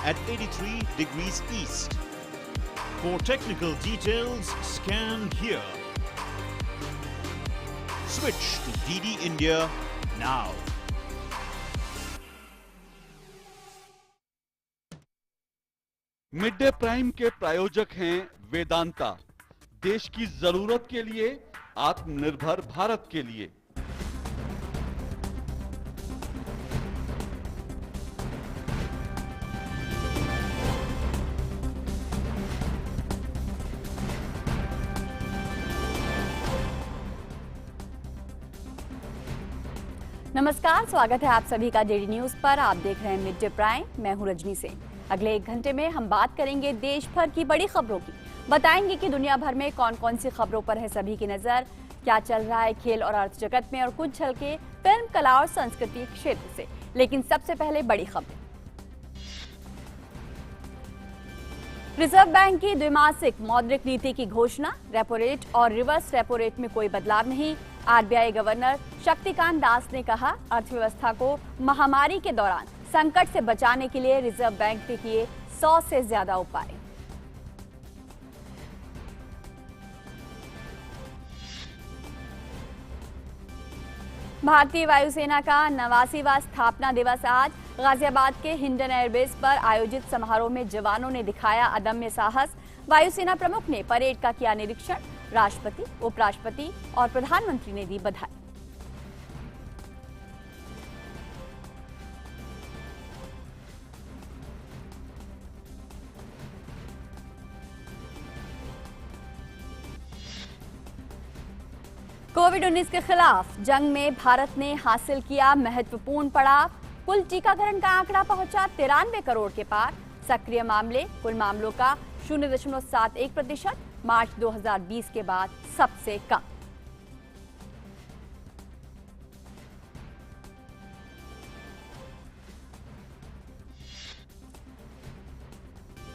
at 83 degrees east. For technical details, scan here. Switch to DD India now. Mid day prime के प्रायोजक हैं वेदांता, देश की जरूरत के लिए, आत्मनिर्भर भारत के लिए। नमस्कार, स्वागत है आप सभी का जेडी न्यूज पर। आप देख रहे हैं मिड डे प्राइम। मैं हूं रजनी सिंह। अगले 1 घंटे में हम बात करेंगे देश भर की बड़ी खबरों की। बताएंगे कि दुनिया भर में कौन कौन सी खबरों पर है सभी की नजर, क्या चल रहा है खेल और अर्थ जगत में, और कुछ झलके फिल्म, कला और संस्कृति क्षेत्र से। लेकिन सबसे पहले बड़ी खबर। रिजर्व बैंक की द्विमासिक मौद्रिक नीति की घोषणा। रेपो रेट और रिवर्स रेपो रेट में कोई बदलाव नहीं। आरबीआई गवर्नर शक्तिकांत दास ने कहा, अर्थव्यवस्था को महामारी के दौरान संकट से बचाने के लिए रिजर्व बैंक ने किए 100 से ज्यादा उपाय। भारतीय वायुसेना का 89वां स्थापना दिवस आज। गाजियाबाद के हिंडन एयरबेस पर आयोजित समारोह में जवानों ने दिखाया अदम्य साहस। वायुसेना प्रमुख ने परेड का किया निरीक्षण। राष्ट्रपति, उपराष्ट्रपति और प्रधानमंत्री ने दी बधाई। कोविड-19 के खिलाफ जंग में भारत ने हासिल किया महत्वपूर्ण पड़ाव। कुल टीकाकरण का आंकड़ा पहुंचा 93 करोड़ के पार। सक्रिय मामले कुल मामलों का 0.71%, मार्च 2020 के बाद सबसे कम।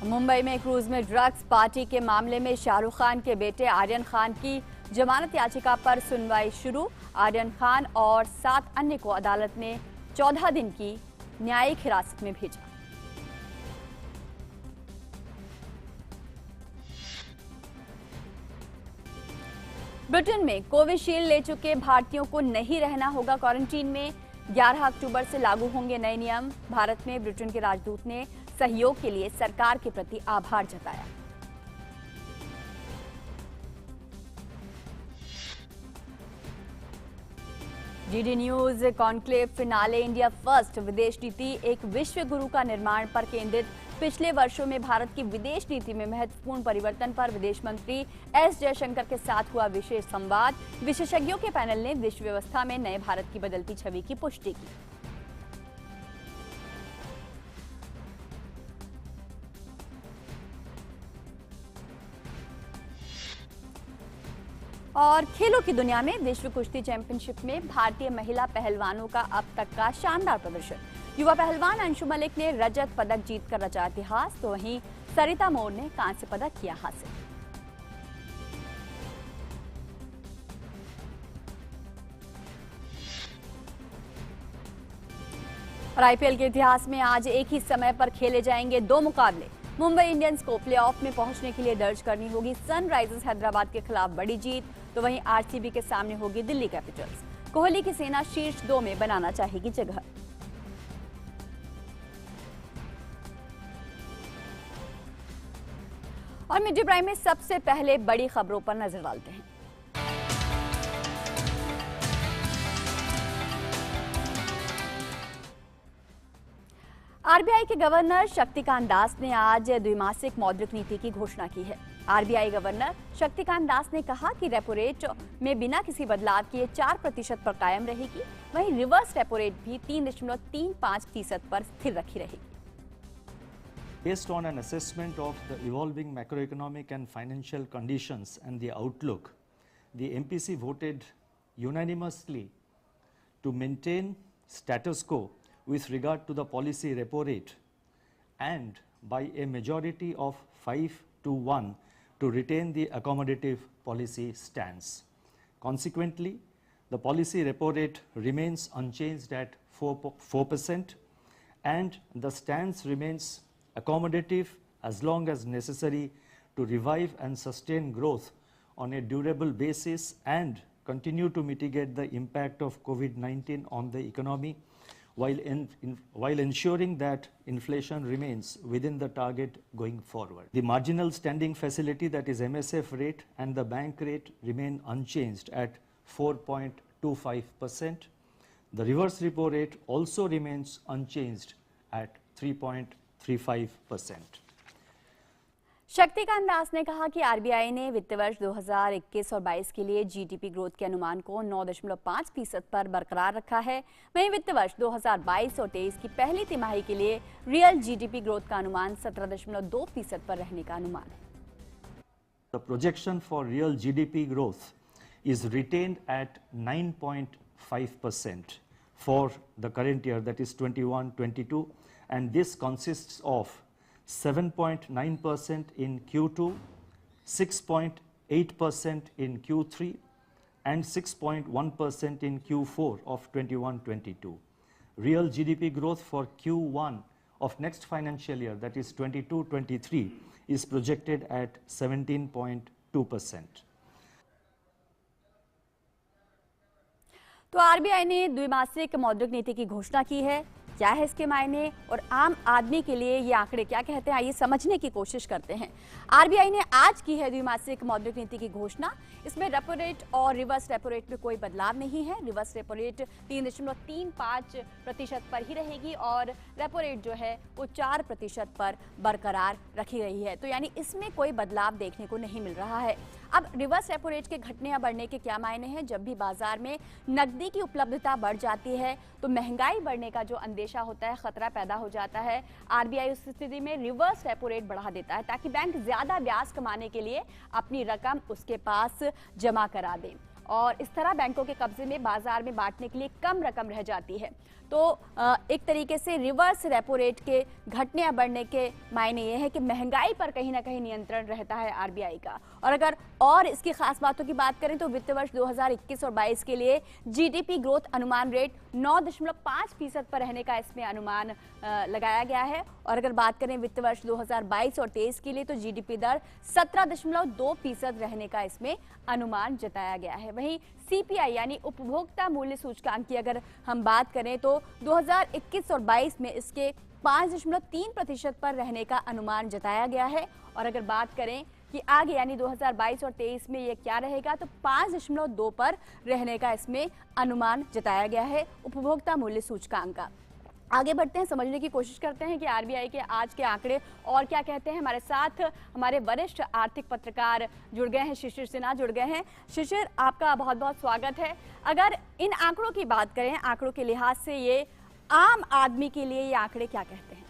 मुंबई में क्रूज में ड्रग्स पार्टी के मामले में शाहरुख खान के बेटे आर्यन खान की जमानत याचिका पर सुनवाई शुरू। आर्यन खान और 7 अन्य को अदालत ने 14 दिन की न्यायिक हिरासत में भेजा। ब्रिटेन में कोविशील्ड ले चुके भारतीयों को नहीं रहना होगा क्वारंटीन में। 11 अक्टूबर से लागू होंगे नए नियम। भारत में ब्रिटेन के राजदूत ने सहयोग के लिए सरकार के प्रति आभार जताया। DD news conclave finale India first विदेश नीति एक विश्व गुरु का निर्माण पर केंद्रित। पिछले वर्षों में भारत की विदेश नीति में महत्वपूर्ण परिवर्तन पर विदेश मंत्री एस जयशंकर के साथ हुआ विशेष संवाद। विशेषज्ञों के पैनल ने विश्व व्यवस्था में नए भारत की बदलती छवि की पुष्टि की। और खेलों की दुनिया में विश्व कुश्ती चैंपियनशिप में भारतीय महिला पहलवानों का अब तक का शानदार प्रदर्शन। युवा पहलवान अंशु मलिक ने रजत पदक जीतकर रचा इतिहास, तो वहीं सरिता मोर ने कांस्य पदक किया हासिल। और आईपीएल के इतिहास में आज एक ही समय पर खेले जाएंगे 2 मुकाबले। मुंबई इंडियंस को प्लेऑफ में पहुंचने के लिए दर्ज करनी होगी सनराइजर्स हैदराबाद के खिलाफ बड़ी जीत, तो वहीं आरसीबी के सामने होगी दिल्ली कैपिटल्स। कोहली की सेना शीर्ष 2 में बनाना चाहेगी जगह। और मिड डे प्राइम में सबसे पहले बड़ी खबरों पर नजर डालते हैं। आरबीआई के गवर्नर शक्तिकांत दास ने आज द्विमासिक मौद्रिक नीति की घोषणा की है। आरबीआई गवर्नर शक्तिकांत दास ने कहा कि रेपो रेट में बिना किसी बदलाव किए 4% पर कायम रहेगी। वहीं रिवर्स रेपो रेट भी 3.35% पर स्थिर रखी रहेगी। Based on an assessment of the evolving macroeconomic and financial conditions and the outlook, the MPC voted unanimously to maintain status quo with regard to the policy repo rate, and by a majority of 5-1 to retain the accommodative policy stance. Consequently, the policy repo rate remains unchanged at 4%, and the stance remains accommodative as long as necessary to revive and sustain growth on a durable basis and continue to mitigate the impact of COVID-19 on the economy while ensuring that inflation remains within the target going forward. The marginal standing facility, that is MSF rate, and the bank rate remain unchanged at 4.25%. The reverse repo rate also remains unchanged at 3.35%. Shaktikanta Das ने कहा कि RBI ने वित्त वर्ष 2021 और 22 के लिए GDP growth के अनुमान को 9.5% पर बरकरार रखा है। वहीं वित्त वर्ष 2022 और 23 की पहली तिमाही के लिए रियल जीडीपी ग्रोथ का अनुमान 17.2% पर रहने का अनुमान है। The projection for real GDP growth is retained at 9.5% for the current year, that is 21-22, and this consists of 7.9% in Q2, 6.8% in Q3, and 6.1% in Q4 of 21-22. Real GDP growth for Q1 of next financial year, that is 22-23, is projected at 17.2%. तो RBI ने द्विमासिक मौद्रिक नीति की घोषणा की है। क्या है इसके मायने और आम आदमी के लिए ये आंकड़े क्या कहते हैं, आइए समझने की कोशिश करते हैं। आरबीआई ने आज की है द्विमासिक मौद्रिक नीति की घोषणा। इसमें रेपो रेट और रिवर्स रेपो रेट में कोई बदलाव नहीं है। रिवर्स रेपो रेट 3.35% पर ही रहेगी और रेपो रेट जो है वो 4% पर बरकरार रखी गई है। तो यानी इसमें कोई बदलाव देखने को नहीं मिल रहा है। अब रिवर्स रेपो रेट के घटने या बढ़ने के क्या मायने हैं? जब भी बाजार में नकदी की उपलब्धता बढ़ जाती है तो महंगाई बढ़ने का जो अंदेशा होता है, खतरा पैदा हो जाता है। आरबीआई उस स्थिति में रिवर्स रेपो रेट बढ़ा देता है ताकि बैंक ज्यादा ब्याज कमाने के लिए अपनी रकम उसके पास जमा करा दे और इस तरह बैंकों के कब्जे में बाजार में बांटने के लिए कम रकम रह जाती है। तो एक तरीके से रिवर्स रेपो रेट के घटने या बढ़ने के मायने ये है कि महंगाई पर कहीं ना कहीं नियंत्रण रहता है आरबीआई का। और अगर और इसकी खास बातों की बात करें तो वित्त वर्ष 2021 और 22 के लिए जीडीपी ग्रोथ अनुमान रेट 9.5% पर रहने का इसमें अनुमान लगाया गया है। और अगर बात करें वित्त वर्ष 2022 और 23 के लिए तो जीडीपी दर 17.2% रहने का इसमें अनुमान जताया गया है। वहीं सीपीआई यानी उपभोक्ता मूल्य सूचकांक की अगर हम बात करें तो 2021 और 22 में इसके 5.3% पर रहने का अनुमान जताया गया है। और अगर बात करें कि आगे यानी 2022 और 23 में ये क्या रहेगा तो 5.2 पर रहने का इसमें अनुमान जताया गया है उपभोक्ता मूल्य सूचकांक का। आगे बढ़ते हैं, समझने की कोशिश करते हैं कि आरबीआई के आज के आंकड़े और क्या कहते हैं। हमारे साथ हमारे वरिष्ठ आर्थिक पत्रकार जुड़ गए हैं, शिशिर सिन्हा जुड़ गए हैं। शिशिर, आपका बहुत बहुत स्वागत है। अगर इन आंकड़ों की बात करें, आंकड़ों के लिहाज से ये आम आदमी के लिए ये आंकड़े क्या कहते हैं?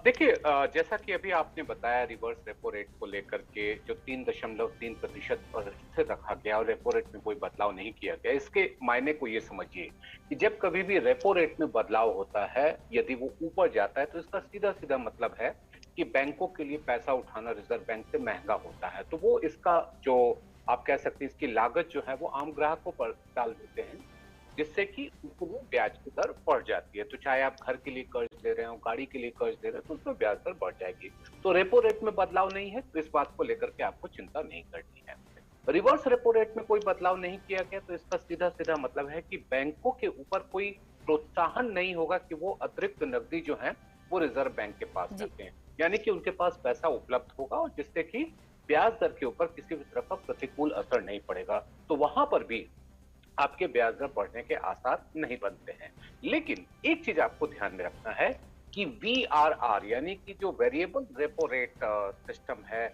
देखिए, जैसा कि अभी आपने बताया, रिवर्स रेपो रेट को लेकर के जो 3.3% पर स्थिर रखा गया और रेपो रेट में कोई बदलाव नहीं किया गया, इसके मायने को ये समझिए कि जब कभी भी रेपो रेट में बदलाव होता है, यदि वो ऊपर जाता है तो इसका सीधा सीधा मतलब है कि बैंकों के लिए पैसा उठाना रिजर्व बैंक से महंगा होता है। तो वो इसका जो आप कह सकते हैं इसकी लागत जो है वो आम ग्राहकों पर डाल देते हैं, जिससे कि उनको वो ब्याज की दर बढ़ जाती है। तो चाहे आप घर के लिए कर्ज ले रहे हो, गाड़ी के लिए कर्ज ले रहे हो, तो उसमें ब्याज दर बढ़ जाएगी। तो रेपो रेट में बदलाव नहीं है, तो इस बात को लेकर के आपको चिंता नहीं करनी है। रिवर्स रेपो रेट में कोई बदलाव नहीं किया गया तो इसका सीधा सीधा मतलब है कि बैंकों के ऊपर कोई प्रोत्साहन नहीं होगा कि वो अतिरिक्त नकदी जो है वो रिजर्व बैंक के पास रखते हैं, यानी कि उनके पास पैसा उपलब्ध होगा और जिससे कि ब्याज दर के ऊपर किसी भी तरह का प्रतिकूल असर नहीं पड़ेगा। तो वहां पर भी आपके ब्याज दर बढ़ने के आसार नहीं बनते हैं। लेकिन एक चीज आपको ध्यान में रखना है कि VRR यानी कि जो वेरिएबल रेपो रेट सिस्टम है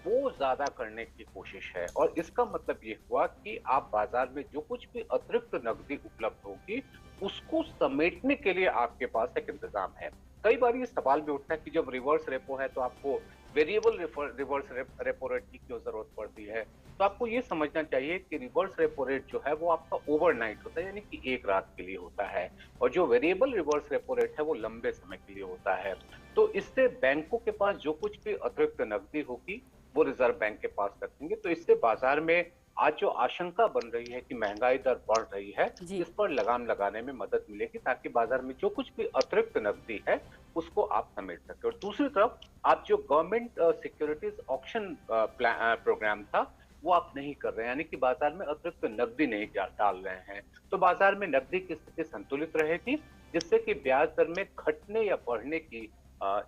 वो ज्यादा करने की कोशिश है। और इसका मतलब ये हुआ कि आप बाजार में जो कुछ भी अतिरिक्त नकदी उपलब्ध होगी उसको समेटने के लिए आपके पास एक इंतजाम है। कई बार ये सवाल भी उठता है कि जब रिवर्स रेपो है तो आपको वेरिएबल रिवर्स रेपो रेट की क्यों जरूरत पड़ती है। तो आपको ये समझना चाहिए कि रिवर्स रेपो रेट जो है वो आपका ओवरनाइट होता है, यानी कि एक रात के लिए होता है, और जो वेरिएबल रिवर्स रेपो रेट है वो लंबे समय के लिए होता है। तो इससे बैंकों के पास जो कुछ भी अतिरिक्त नकदी होगी वो रिजर्व बैंक के पास रखेंगे। तो इससे बाजार में आज जो आशंका बन रही है कि महंगाई दर बढ़ रही है, इस पर लगाम लगाने में मदद मिलेगी ताकि बाजार में जो कुछ भी अतिरिक्त नकदी है उसको आप मिल सके। और दूसरी तरफ आप जो गवर्नमेंट सिक्योरिटीज ऑक्शन प्रोग्राम था वो आप नहीं कर रहे हैं, यानी कि बाजार में अतिरिक्त नकदी नहीं डाल रहे हैं। तो बाजार में नकदी की स्थिति संतुलित रहेगी, जिससे कि ब्याज दर में घटने या बढ़ने की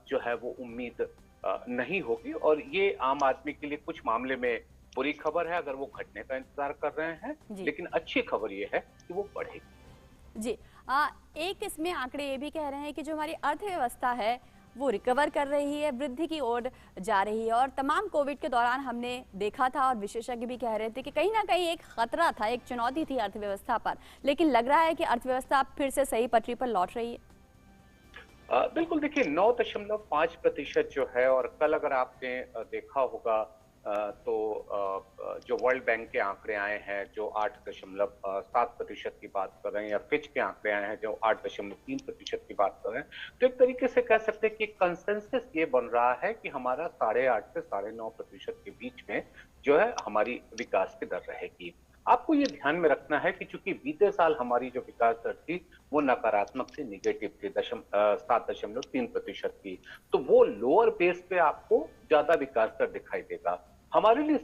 जो है वो उम्मीद नहीं होगी। और ये आम आदमी के लिए कुछ मामले में बुरी खबर है अगर वो घटने का इंतजार कर रहे हैं, लेकिन अच्छी खबर ये है कि वो बढ़ेगी। जी, एक इसमें आंकड़े ये भी कह रहे हैं कि जो हमारी अर्थव्यवस्था है वो रिकवर कर रही है, वृद्धि की ओर जा रही है। और तमाम कोविड के दौरान हमने देखा था और विशेषज्ञ भी कह रहे थे कि कहीं ना कहीं एक खतरा था, एक चुनौती थी अर्थव्यवस्था पर, लेकिन लग रहा है कि अर्थव्यवस्था फिर से सही पटरी पर लौट रही है। बिल्कुल, देखिए 9.5% जो है, और कल अगर आपने देखा होगा तो जो वर्ल्ड बैंक के आंकड़े आए हैं जो 8.7% की बात कर रहे हैं, या फिच के आंकड़े आए हैं जो 8.3% की बात कर रहे हैं, तो एक तरीके से कह सकते हैं कि कंसेंसस ये बन रहा है कि हमारा 8.5 से 9.5% के बीच में जो है हमारी विकास की दर रहेगी। आपको ये ध्यान में रखना है कि चूंकि बीते साल हमारी जो विकास दर थी वो नकारात्मक से निगेटिव थी, 7.3% की, तो वो लोअर बेस पे आपको ज्यादा विकास दर दिखाई देगा। हमारे लिए